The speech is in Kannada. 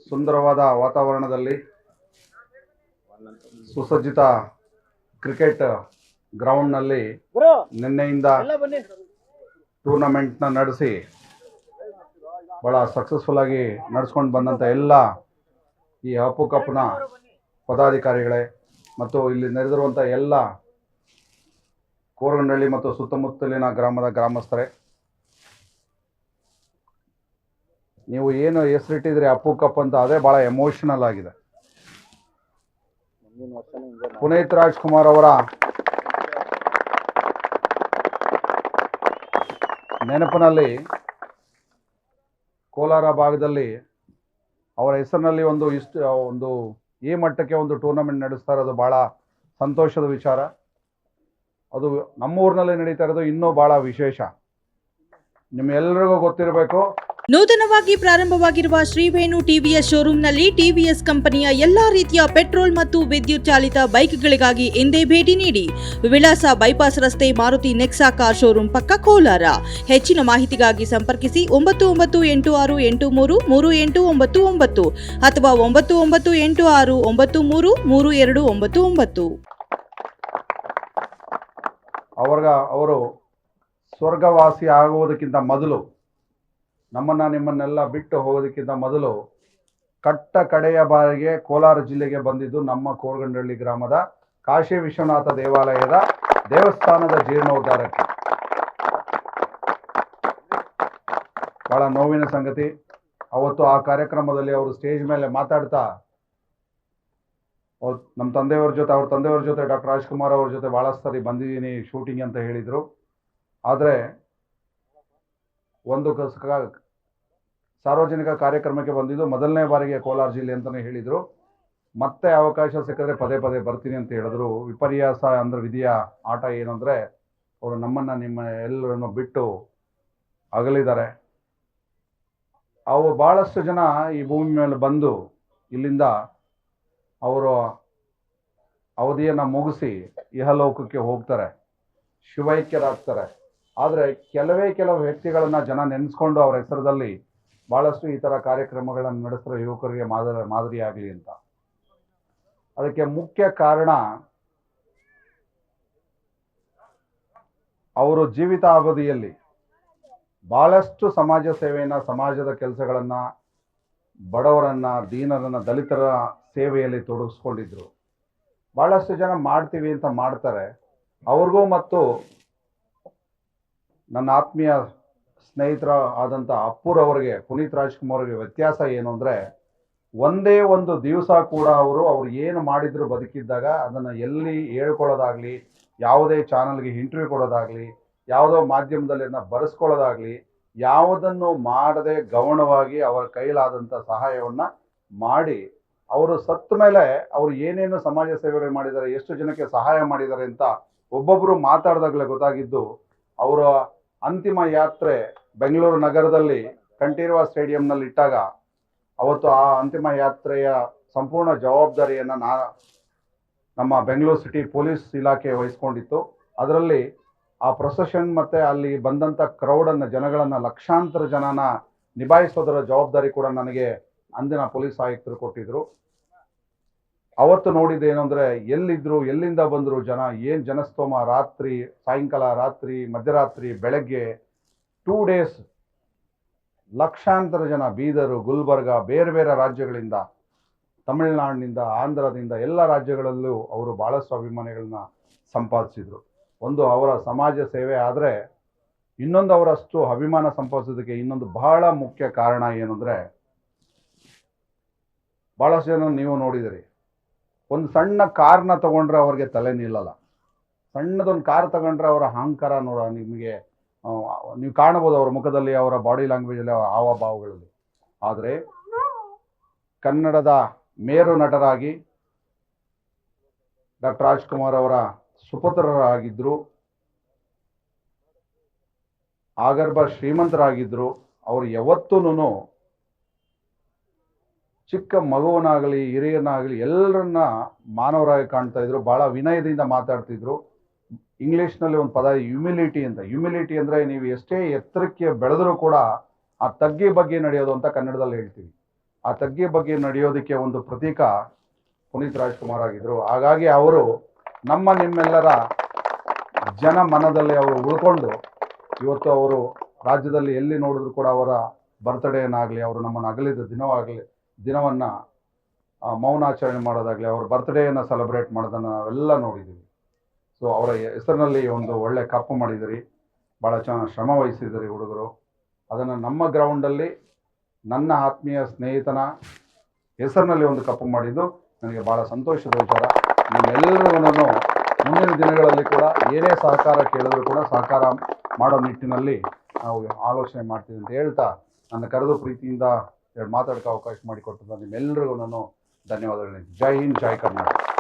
ಸುಂದರವಾದ ವಾತಾವರಣದಲ್ಲಿ ಸುಸಜ್ಜಿತ ಕ್ರಿಕೆಟ್ ಗ್ರೌಂಡ್ನಲ್ಲಿ ನಿನ್ನೆಯಿಂದ ಟೂರ್ನಮೆಂಟ್ನ ನಡೆಸಿ ಭಾಳ ಸಕ್ಸಸ್ಫುಲ್ ಆಗಿ ನಡೆಸ್ಕೊಂಡು ಬಂದಂಥ ಎಲ್ಲ ಈ ಅಪ್ಪು ಕಪ್ನ ಪದಾಧಿಕಾರಿಗಳೇ ಮತ್ತು ಇಲ್ಲಿ ನೆರೆದಿರುವಂಥ ಎಲ್ಲ ಕೋರಗಂಡಳ್ಳಿ ಮತ್ತು ಸುತ್ತಮುತ್ತಲಿನ ಗ್ರಾಮದ ಗ್ರಾಮಸ್ಥರೇ, ನೀವು ಏನು ಹೆಸರಿಟ್ಟಿದ್ರಿ ಅಪ್ಪು ಕಪ್ ಅಂತ, ಅದೇ ಭಾಳ ಎಮೋಷನಲ್ ಆಗಿದೆ. ಪುನೀತ್ ರಾಜ್ಕುಮಾರ್ ಅವರ ನೆನಪಿನಲ್ಲಿ ಕೋಲಾರ ಭಾಗದಲ್ಲಿ ಅವರ ಹೆಸರಿನಲ್ಲಿ ಒಂದು ಈ ಮಟ್ಟಕ್ಕೆ ಒಂದು ಟೂರ್ನಮೆಂಟ್ ನಡೆಸ್ತಾ ಇರೋದು ಭಾಳ ಸಂತೋಷದ ವಿಚಾರ. ಅದು ನಮ್ಮೂರಿನಲ್ಲಿ ನಡೀತಾ ಇರೋದು ಇನ್ನೂ ಭಾಳ ವಿಶೇಷ. ನಿಮ್ಮೆಲ್ಲರಿಗೂ ಗೊತ್ತಿರಬೇಕು, ನೂತನವಾಗಿ ಪ್ರಾರಂಭವಾಗಿರುವ ಶ್ರೀವೇಣು ಟಿವಿಎಸ್ ಶೋರೂಮ್ನಲ್ಲಿ ಟಿವಿಎಸ್ ಕಂಪನಿಯ ಎಲ್ಲಾ ರೀತಿಯ ಪೆಟ್ರೋಲ್ ಮತ್ತು ವಿದ್ಯುತ್ ಚಾಲಿತ ಬೈಕ್ಗಳಿಗಾಗಿ ಎಂದೇ ಭೇಟಿ ನೀಡಿ. ವಿಳಾಸ ಬೈಪಾಸ್ ರಸ್ತೆ, ಮಾರುತಿ ನೆಕ್ಸಾ ಕಾರ್ ಶೋರೂಮ್ ಪಕ್ಕ, ಕೋಲಾರ. ಹೆಚ್ಚಿನ ಮಾಹಿತಿಗಾಗಿ ಸಂಪರ್ಕಿಸಿ 9986833899 ಅಥವಾ 9986933299. ಅವರು ಸ್ವರ್ಗವಾಸಿ ಆಗುವುದಕ್ಕಿಂತ ಮೊದಲು, ನಿಮ್ಮನ್ನೆಲ್ಲ ಬಿಟ್ಟು ಹೋಗೋದಕ್ಕಿಂತ ಮೊದಲು ಕಟ್ಟ ಕಡೆಯ ಬಾರಿಗೆ ಕೋಲಾರ ಜಿಲ್ಲೆಗೆ ಬಂದಿದ್ದು ನಮ್ಮ ಕೋರಗಂಡಳ್ಳಿ ಗ್ರಾಮದ ಕಾಶಿ ವಿಶ್ವನಾಥ ದೇವಾಲಯದ ದೇವಸ್ಥಾನದ ಜೀರ್ಣೋದ್ಧಾರಕ್ಕೆ. ಬಹಳ ನೋವಿನ ಸಂಗತಿ. ಅವತ್ತು ಆ ಕಾರ್ಯಕ್ರಮದಲ್ಲಿ ಅವರು ಸ್ಟೇಜ್ ಮೇಲೆ ಮಾತಾಡ್ತಾ ನಮ್ಮ ಅವ್ರ ತಂದೆಯವ್ರ ಜೊತೆ ಡಾಕ್ಟರ್ ರಾಜ್ಕುಮಾರ್ ಅವ್ರ ಜೊತೆ ಭಾಳ ಸರಿ ಬಂದಿದ್ದೀನಿ ಶೂಟಿಂಗ್ ಅಂತ ಹೇಳಿದರು. ಆದರೆ ಒಂದು ಸಾರ್ವಜನಿಕ ಕಾರ್ಯಕ್ರಮಕ್ಕೆ ಬಂದಿದ್ದು ಮೊದಲನೇ ಬಾರಿಗೆ ಕೋಲಾರ ಜಿಲ್ಲೆ ಅಂತಲೇ ಹೇಳಿದರು. ಮತ್ತೆ ಅವಕಾಶ ಸಿಕ್ಕಿದ್ರೆ ಪದೇ ಪದೇ ಬರ್ತೀನಿ ಅಂತ ಹೇಳಿದ್ರು. ವಿಪರ್ಯಾಸ ಅಂದ್ರೆ ವಿಧಿಯ ಆಟ ಏನಂದರೆ, ಅವರು ನಿಮ್ಮ ಎಲ್ಲರನ್ನು ಬಿಟ್ಟು ಅಗಲಿದ್ದಾರೆ. ಭಾಳಷ್ಟು ಜನ ಈ ಭೂಮಿ ಮೇಲೆ ಬಂದು ಇಲ್ಲಿಂದ ಅವರು ಅವಧಿಯನ್ನು ಮುಗಿಸಿ ಇಹಲೋಕಕ್ಕೆ ಹೋಗ್ತಾರೆ, ಶಿವೈಕ್ಯರಾಗ್ತಾರೆ. ಆದರೆ ಕೆಲವು ವ್ಯಕ್ತಿಗಳನ್ನು ಜನ ನೆನೆಸ್ಕೊಂಡು ಅವರ ಹೆಸರದಲ್ಲಿ ಭಾಳಷ್ಟು ಈ ಥರ ಕಾರ್ಯಕ್ರಮಗಳನ್ನು ನಡೆಸಿರೋ ಯುವಕರಿಗೆ ಮಾದರಿಯಾಗಲಿ ಅಂತ. ಅದಕ್ಕೆ ಮುಖ್ಯ ಕಾರಣ, ಅವರು ಜೀವಿತಾವಧಿಯಲ್ಲಿ ಭಾಳಷ್ಟು ಸಮಾಜ ಸೇವೆಯನ್ನು, ಸಮಾಜದ ಕೆಲಸಗಳನ್ನು, ಬಡವರನ್ನು, ದೀನರನ್ನು, ದಲಿತರ ಸೇವೆಯಲ್ಲಿ ತೊಡಗಿಸ್ಕೊಂಡಿದ್ರು. ಭಾಳಷ್ಟು ಜನ ಮಾಡ್ತೀವಿ ಅಂತ ಮಾಡ್ತಾರೆ. ಅವ್ರಿಗೂ ಮತ್ತು ನನ್ನ ಆತ್ಮೀಯ ಸ್ನೇಹಿತರ ಆದಂಥ ಅಪ್ಪುರವರಿಗೆ, ಪುನೀತ್ ರಾಜ್ಕುಮಾರ್ ಅವರಿಗೆ ವ್ಯತ್ಯಾಸ ಏನು ಅಂದರೆ, ಒಂದೇ ಒಂದು ದಿವಸ ಕೂಡ ಅವರು ಏನು ಮಾಡಿದ್ರು ಬದುಕಿದ್ದಾಗ ಅದನ್ನು ಎಲ್ಲಿ ಹೇಳ್ಕೊಳ್ಳೋದಾಗಲಿ, ಯಾವುದೇ ಚಾನಲ್ಗೆ ಇಂಟರ್ವ್ಯೂ ಕೊಡೋದಾಗಲಿ, ಯಾವುದೋ ಮಾಧ್ಯಮದಲ್ಲಿ ಅದನ್ನು ಬರೆಸ್ಕೊಳ್ಳೋದಾಗಲಿ, ಯಾವುದನ್ನು ಮಾಡದೆ ಗೌಣವಾಗಿ ಅವರ ಕೈಲಾದಂಥ ಸಹಾಯವನ್ನು ಮಾಡಿ, ಅವರು ಸತ್ತ ಮೇಲೆ ಅವರು ಏನೇನು ಸಮಾಜ ಸೇವೆಗಳು ಮಾಡಿದ್ದಾರೆ, ಎಷ್ಟು ಜನಕ್ಕೆ ಸಹಾಯ ಮಾಡಿದ್ದಾರೆ ಅಂತ ಒಬ್ಬೊಬ್ಬರು ಮಾತಾಡಿದಾಗಲೇ ಗೊತ್ತಾಗಿದ್ದು. ಅವರ ಅಂತಿಮ ಯಾತ್ರೆ ಬೆಂಗಳೂರು ನಗರದಲ್ಲಿ ಕಂಠೀರವ ಸ್ಟೇಡಿಯಂನಲ್ಲಿ ಇಟ್ಟಾಗ, ಅವತ್ತು ಆ ಅಂತಿಮ ಯಾತ್ರೆಯ ಸಂಪೂರ್ಣ ಜವಾಬ್ದಾರಿಯನ್ನು ನಮ್ಮ ಬೆಂಗಳೂರು ಸಿಟಿ ಪೊಲೀಸ್ ಇಲಾಖೆ ವಹಿಸ್ಕೊಂಡಿತ್ತು. ಅದರಲ್ಲಿ ಆ ಪ್ರೊಸೆಷನ್ ಮತ್ತು ಅಲ್ಲಿ ಬಂದಂಥ ಜನಗಳನ್ನು, ಲಕ್ಷಾಂತರ ಜನನ ನಿಭಾಯಿಸೋದರ ಜವಾಬ್ದಾರಿ ಕೂಡ ನನಗೆ ಅಂದಿನ ಪೊಲೀಸ್ ಆಯುಕ್ತರು ಕೊಟ್ಟಿದ್ದರು. ಅವತ್ತು ನೋಡಿದ್ದೇನು ಅಂದರೆ, ಎಲ್ಲಿದ್ದರು, ಎಲ್ಲಿಂದ ಬಂದರು ಜನ, ಏನು ಜನಸ್ತೋಮ, ರಾತ್ರಿ, ಸಾಯಂಕಾಲ, ರಾತ್ರಿ, ಮಧ್ಯರಾತ್ರಿ, ಬೆಳಗ್ಗೆ 2 days ಲಕ್ಷಾಂತರ ಜನ ಬೀದರು, ಗುಲ್ಬರ್ಗ, ಬೇರೆ ಬೇರೆ ರಾಜ್ಯಗಳಿಂದ, ತಮಿಳುನಾಡಿನಿಂದ, ಆಂಧ್ರದಿಂದ, ಎಲ್ಲ ರಾಜ್ಯಗಳಲ್ಲೂ ಅವರು ಭಾಳಷ್ಟು ಅಭಿಮಾನಿಗಳನ್ನ ಸಂಪಾದಿಸಿದರು. ಒಂದು ಅವರ ಸಮಾಜ ಸೇವೆ ಆದರೆ, ಇನ್ನೊಂದು ಅವರಷ್ಟು ಅಭಿಮಾನ ಸಂಪಾದಿಸೋದಕ್ಕೆ ಇನ್ನೊಂದು ಬಹಳ ಮುಖ್ಯ ಕಾರಣ ಏನಂದರೆ, ಭಾಳಷ್ಟು ಜನ ನೀವು ನೋಡಿದಿರಿ, ಒಂದು ಸಣ್ಣ ಕಾರ್ನ ತಗೊಂಡ್ರೆ ಅವ್ರಿಗೆ ತಲೆ ನಿಲ್ಲಲ್ಲ. ಸಣ್ಣದೊಂದು ಕಾರ್ ತಗೊಂಡ್ರೆ ಅವರ ಅಹಂಕಾರ ನಿಮಗೆ ನೀವು ಕಾಣಬಹುದು ಅವರ ಮುಖದಲ್ಲಿ, ಅವರ ಬಾಡಿ ಲ್ಯಾಂಗ್ವೇಜಲ್ಲಿ, ಅವರ ಹಾವಭಾವಗಳಲ್ಲಿ. ಆದರೆ ಕನ್ನಡದ ಮೇರು ನಟರಾಗಿ ಡಾಕ್ಟರ್ ರಾಜ್ಕುಮಾರ್ ಅವರ ಸುಪುತ್ರರಾಗಿದ್ದರು, ಆಗರ್ಭ ಶ್ರೀಮಂತರಾಗಿದ್ದರು. ಅವರು ಯಾವತ್ತೂ ಚಿಕ್ಕ ಮಗುವನಾಗಲಿ, ಹಿರಿಯನಾಗಲಿ ಎಲ್ಲರನ್ನ ಮಾನವರಾಗಿ ಕಾಣ್ತಾ ಇದ್ರು. ಭಾಳ ವಿನಯದಿಂದ ಮಾತಾಡ್ತಿದ್ರು. ಇಂಗ್ಲೀಷ್ನಲ್ಲಿ ಒಂದು ಪದ ಹ್ಯುಮಿಲಿಟಿ ಅಂತ. ಹ್ಯುಮಿಲಿಟಿ ಅಂದರೆ ನೀವು ಎಷ್ಟೇ ಎತ್ತರಕ್ಕೆ ಬೆಳೆದರೂ ಕೂಡ ಆ ತಗ್ಗಿ ಬಗ್ಗೆ ನಡೆಯೋದು ಅಂತ ಕನ್ನಡದಲ್ಲಿ ಹೇಳ್ತೀವಿ. ಆ ತಗ್ಗಿ ಬಗ್ಗೆ ನಡೆಯೋದಕ್ಕೆ ಒಂದು ಪ್ರತೀಕ ಪುನೀತ್ ರಾಜ್ಕುಮಾರ್ ಆಗಿದ್ದರು. ಹಾಗಾಗಿ ಅವರು ನಿಮ್ಮೆಲ್ಲರ ಜನ ಮನದಲ್ಲಿ ಅವರು ಉಳ್ಕೊಂಡು ಇವತ್ತು ಅವರು ರಾಜ್ಯದಲ್ಲಿ ಎಲ್ಲಿ ನೋಡಿದ್ರು ಕೂಡ ಅವರ ಬರ್ತ್ಡೇನಾಗಲಿ, ಅವರು ನಮ್ಮನ್ನು ಅಗಲಿದ ದಿನವನ್ನು ಮೌನಾಚರಣೆ ಮಾಡೋದಾಗಲಿ, ಅವ್ರ ಬರ್ತ್ಡೇಯನ್ನು ಸೆಲೆಬ್ರೇಟ್ ಮಾಡೋದನ್ನು ನಾವೆಲ್ಲ ನೋಡಿದ್ದೀವಿ. ಸೊ ಅವರ ಹೆಸರಿನಲ್ಲಿ ಒಂದು ಒಳ್ಳೆ ಕಪ್ಪು ಮಾಡಿದಿರಿ, ಭಾಳ ಚೆನ್ನಾಗಿ ಶ್ರಮ ವಹಿಸಿದಿರಿ ಹುಡುಗರು. ಅದನ್ನು ನಮ್ಮ ಗ್ರೌಂಡಲ್ಲಿ ನನ್ನ ಆತ್ಮೀಯ ಸ್ನೇಹಿತನ ಹೆಸರಿನಲ್ಲಿ ಒಂದು ಕಪ್ಪು ಮಾಡಿದ್ದು ನನಗೆ ಭಾಳ ಸಂತೋಷದ ವಿಚಾರ. ನಿಮ್ಮೆಲ್ಲರಿಗೂ ಮುಂದಿನ ದಿನಗಳಲ್ಲಿ ಕೂಡ ಏನೇ ಸಹಕಾರ ಕೇಳಿದ್ರು ಕೂಡ ಸಹಕಾರ ಮಾಡೋ ನಿಟ್ಟಿನಲ್ಲಿ ನಾವು ಆಲೋಚನೆ ಮಾಡ್ತೀವಿ ಅಂತ ಹೇಳ್ತಾ, ನನ್ನ ಕರೆದು ಪ್ರೀತಿಯಿಂದ ಮಾತಾಡೋಕ್ಕೆ ಅವಕಾಶ ಮಾಡಿಕೊಟ್ಟಿದ್ದ ನಿಮ್ಮೆಲ್ಲರಿಗೂ ನಾನು ಧನ್ಯವಾದಗಳು. ಜೈ ಹಿಂದ್, ಜೈ ಕರ್ನಾಟಕ.